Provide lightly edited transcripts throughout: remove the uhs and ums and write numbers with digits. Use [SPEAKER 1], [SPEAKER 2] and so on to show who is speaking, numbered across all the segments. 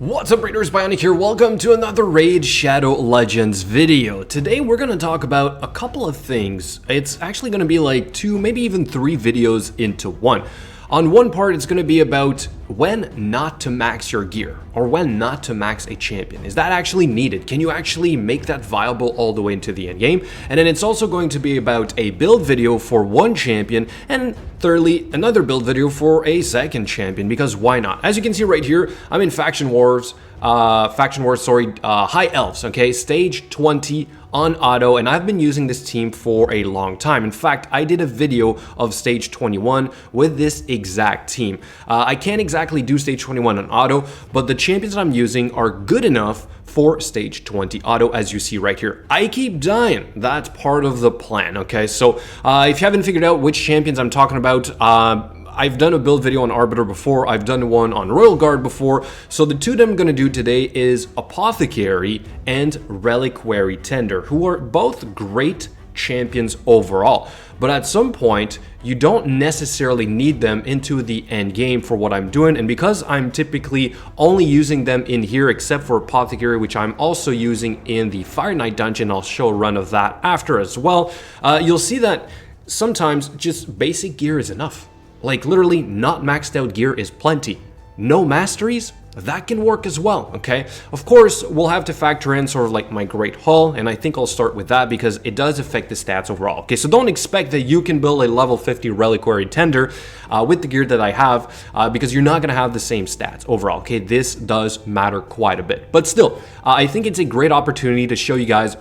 [SPEAKER 1] What's up, Raiders? Bionic here. Welcome to another Raid Shadow Legends video. Today we're going to talk about a couple of things. It's actually going to be like 2, maybe even 3 videos into one. On one part, it's going to be about when not to max your gear, or when not to max a champion. Is that actually needed? Can you actually make that viable all the way into the end game? And then it's also going to be about a build video for one champion, and thirdly, another build video for a second champion, because why not? As you can see right here, I'm in Faction Wars, High Elves, okay? Stage 20 on auto, and I've been using this team for a long time. In fact, I did a video of stage 21 with this exact team. I can't exactly do stage 21 on auto, but the champions I'm using are good enough for stage 20 auto, as you see right here. I keep dying. That's part of the plan, okay? So if you haven't figured out which champions I'm talking about, I've done a build video on Arbiter before, I've done one on Royal Guard before, so the two that I'm going to do today is Apothecary and Reliquary Tender, who are both great champions overall. But at some point, you don't necessarily need them into the end game for what I'm doing, and because I'm typically only using them in here except for Apothecary, which I'm also using in the Fire Knight dungeon, I'll show a run of that after as well, you'll see that sometimes just basic gear is enough. Like literally not maxed out gear is plenty. No masteries? That can work as well, okay? Of course, we'll have to factor in sort of like my great hull, and I think I'll start with that because it does affect the stats overall. Okay, so don't expect that you can build a level 50 Reliquary Tender with the gear that I have because you're not gonna have the same stats overall, okay? This does matter quite a bit. But still, I think it's a great opportunity to show you guys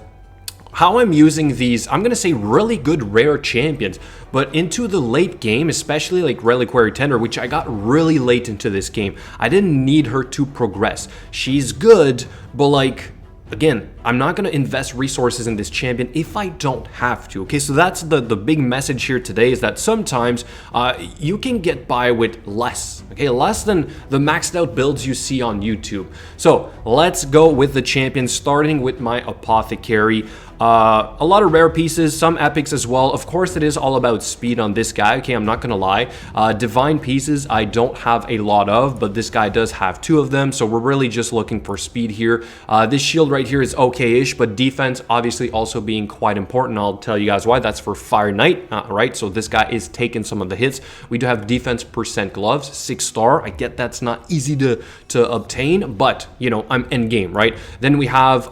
[SPEAKER 1] how I'm using these, I'm gonna say really good rare champions, but into the late game, especially like Reliquary Tender, which I got really late into this game. I didn't need her to progress. She's good, but like, again, I'm not going to invest resources in this champion if I don't have to, okay? So that's the big message here today, is that sometimes you can get by with less, okay? Less than the maxed out builds you see on YouTube. So let's go with the champions, starting with my Apothecary. A lot of rare pieces, some epics as well. Of course, it is all about speed on this guy, okay? I'm not going to lie. Divine pieces, I don't have a lot of, but this guy does have 2 of them, so we're really just looking for speed here. This shield right here is okay-ish, but defense obviously also being quite important. I'll tell you guys why. That's for Fire Knight, right? So this guy is taking some of the hits. We do have defense percent gloves, 6-star. I get that's not easy to obtain, but you know, I'm end game, right? Then we have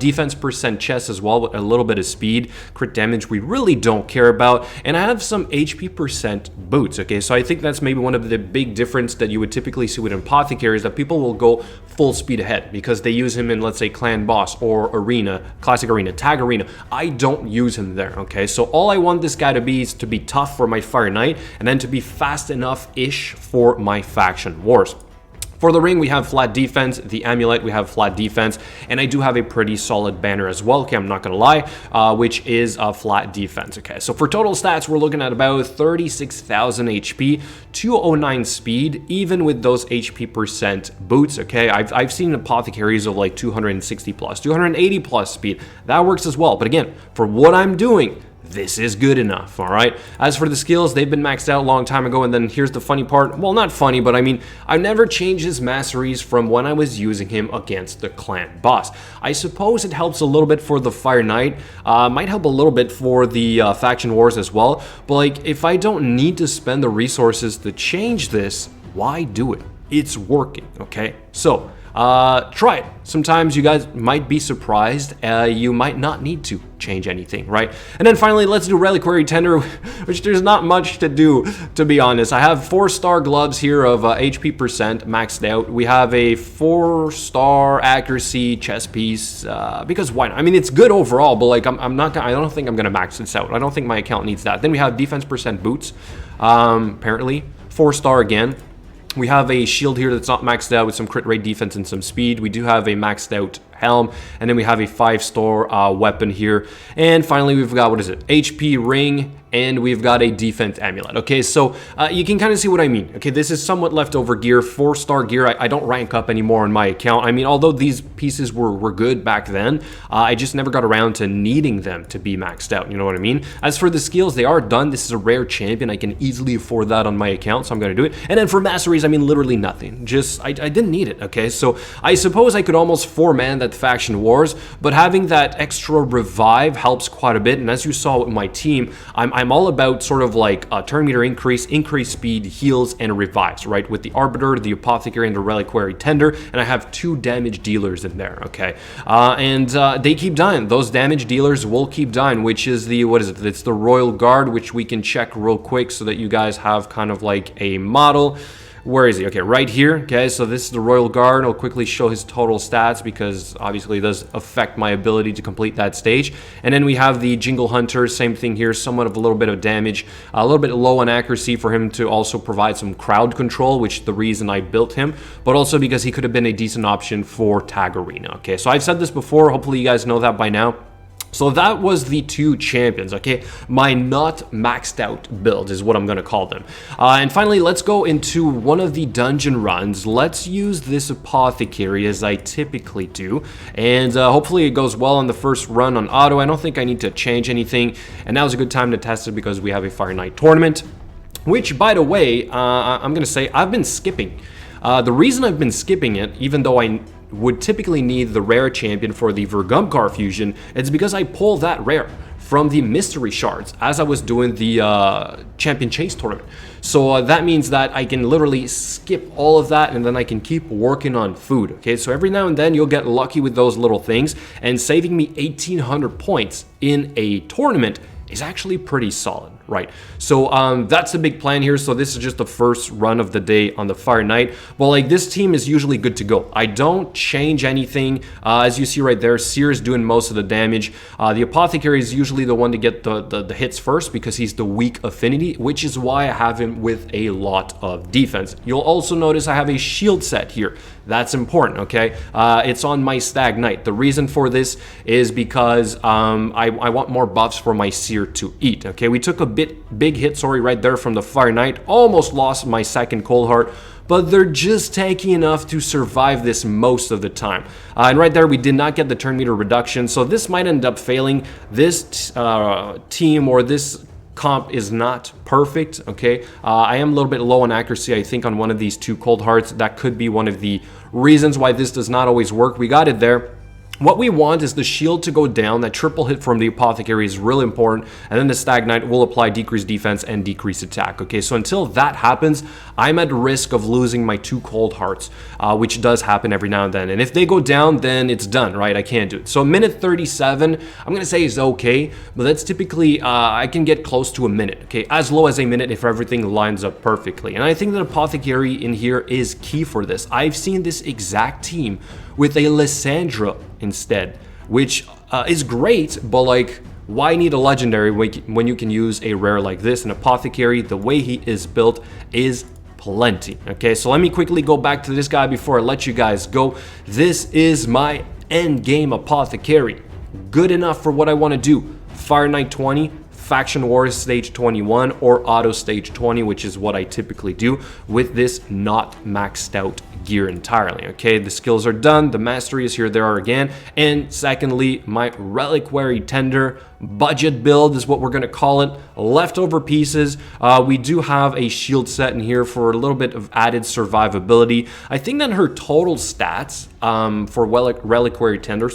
[SPEAKER 1] defense percent chest as well, with a little bit of speed. Crit damage we really don't care about, and I have some HP percent boots, okay? So I think that's maybe one of the big difference that you would typically see with Apothecary, is that people will go full speed ahead because they use him in, let's say, Clan Boss or Arena, Classic Arena, Tag Arena. I don't use him there, okay? So all I want this guy to be is to be tough for my Fire Knight, and then to be fast enough-ish for my Faction Wars. For the ring, we have flat defense. The amulet, we have flat defense. And I do have a pretty solid banner as well, okay, I'm not gonna lie, which is a flat defense, okay? So for total stats, we're looking at about 36,000 HP, 209 speed, even with those HP percent boots, okay? I've seen apothecaries of like 260 plus, 280 plus speed. That works as well. But again, for what I'm doing, this is good enough, all right? As for the skills, they've been maxed out a long time ago, and then here's the funny part. Well, not funny, but I mean, I've never changed his masteries from when I was using him against the clan boss. I suppose it helps a little bit for the Fire Knight, might help a little bit for the Faction Wars as well, but like, if I don't need to spend the resources to change this, why do it? It's working, okay? So, try it. Sometimes you guys might be surprised. You might not need to change anything, right? And then finally, let's do Reliquary Tender, which there's not much to do, to be honest. I have 4-star gloves here of HP percent maxed out. We have a 4-star accuracy chest piece, because why not? I mean, it's good overall, but like, I don't think I'm gonna max this out. I don't think my account needs that. Then we have defense percent boots, apparently 4-star again. We have a shield here that's not maxed out with some crit rate defense and some speed. We do have a maxed out helm, and then we have a 5-star weapon here. And finally, we've got, what is it, HP ring, and we've got a defense amulet. Okay, so you can kind of see what I mean. Okay, this is somewhat leftover gear, 4-star gear. I don't rank up anymore on my account. I mean, although these pieces were good back then, I just never got around to needing them to be maxed out. You know what I mean? As for the skills, they are done. This is a rare champion. I can easily afford that on my account, so I'm gonna do it. And then for Masteries, I mean, literally nothing. Just, I didn't need it, okay? So I suppose I could almost four-man that Faction Wars, but having that extra revive helps quite a bit. And as you saw with my team, I'm all about sort of like a turn meter increase speed, heals, and revives, right? With the Arbiter, the Apothecary, and the Reliquary Tender, and I have 2 damage dealers in there, okay? They keep dying. Those damage dealers will keep dying, which is the, what is it? It's the Royal Guard, which we can check real quick so that you guys have kind of like a model. Where is he? Okay, right here. Okay, so this is the Royal Guard. I'll quickly show his total stats because obviously it does affect my ability to complete that stage. And then we have the Jingle Hunter, same thing here, somewhat of a little bit of damage, a little bit low on accuracy for him to also provide some crowd control, which is the reason I built him, but also because he could have been a decent option for Tag Arena. Okay, so I've said this before, hopefully you guys know that by now. So that was the 2 champions, okay? My not maxed out build is what I'm gonna call them. And finally, let's go into one of the dungeon runs. Let's use this Apothecary as I typically do. And hopefully it goes well on the first run on auto. I don't think I need to change anything. And now's a good time to test it because we have a Fire Knight tournament. Which, by the way, I'm gonna say I've been skipping. The reason I've been skipping it, even though I would typically need the rare champion for the Vergumkar fusion, it's because I pulled that rare from the mystery shards as I was doing the champion chase tournament. So that means that I can literally skip all of that and then I can keep working on food. Okay, so every now and then you'll get lucky with those little things, and saving me 1,800 points in a tournament is actually pretty solid, right? So that's the big plan here. So this is just the first run of the day on the Fire Knight. Well, like, this team is usually good to go. I don't change anything. As you see right there, Seer is doing most of the damage. The Apothecary is usually the one to get the hits first because he's the weak affinity, which is why I have him with a lot of defense. You'll also notice I have a shield set here. That's important, okay? It's on my Stag Knight. The reason for this is because I want more buffs for my Seer to eat, okay? We took a big hit, sorry, right there from the Fire Knight. Almost lost my second Cold Heart, but they're just tanky enough to survive this most of the time. And right there, we did not get the turn meter reduction, so this might end up failing. This team or this comp is not perfect, okay? I am a little bit low on accuracy, I think, on one of these 2 Cold Hearts. That could be one of the reasons why this does not always work. We got it there. What we want is the shield to go down. That triple hit from the Apothecary is really important, and then the Stag Knight will apply decreased defense and decreased attack. Okay, so until that happens, I'm at risk of losing my 2 Cold Hearts, which does happen every now and then. And if they go down, then it's done, right? I can't do it. So minute 37, I'm gonna say is okay, but that's typically, I can get close to a minute, okay? As low as a minute if everything lines up perfectly. And I think that Apothecary in here is key for this. I've seen this exact team with a Lysandra instead, which is great, but like, why need a legendary when you can use a rare like this? An Apothecary, the way he is built, is plenty. Okay, so let me quickly go back to this guy before I let you guys go. This is my end game Apothecary. Good enough for what I want to do. Fire Knight 20, Faction Wars stage 21, or auto stage 20, which is what I typically do with this not maxed out gear entirely. Okay, the skills are done, the Masteries here there are again, and secondly, my Reliquary Tender budget build is what we're going to call it. Leftover pieces. We do have a shield set in here for a little bit of added survivability. I think that her total stats for Reliquary Tender,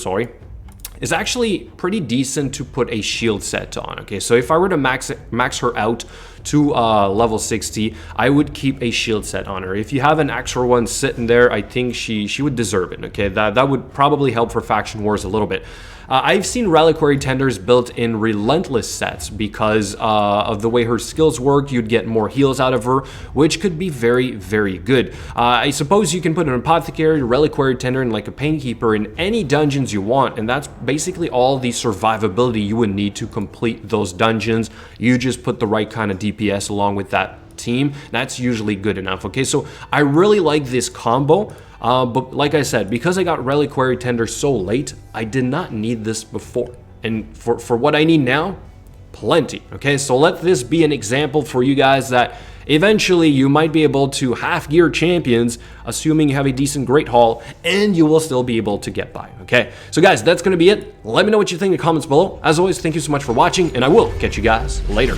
[SPEAKER 1] is actually pretty decent to put a shield set on. Okay, so if I were to max her out to level 60, I would keep a shield set on her. If you have an extra one sitting there, I think she would deserve it. Okay, that would probably help for Faction Wars a little bit. I've seen Reliquary Tenders built in Relentless sets because of the way her skills work. You'd get more heals out of her, which could be very, very good. I suppose you can put an Apothecary, Reliquary Tender, and like a Painkeeper in any dungeons you want, and that's basically all the survivability you would need to complete those dungeons. You just put the right kind of DPS along with that team. That's usually good enough. Okay, so I really like this combo. But like I said, because I got Reliquary Tender so late, I did not need this before. And for what I need now, plenty. Okay, so let this be an example for you guys that eventually you might be able to half gear champions, assuming you have a decent great haul, and you will still be able to get by. Okay, so guys, that's going to be it. Let me know what you think in the comments below. As always, thank you so much for watching, and I will catch you guys later.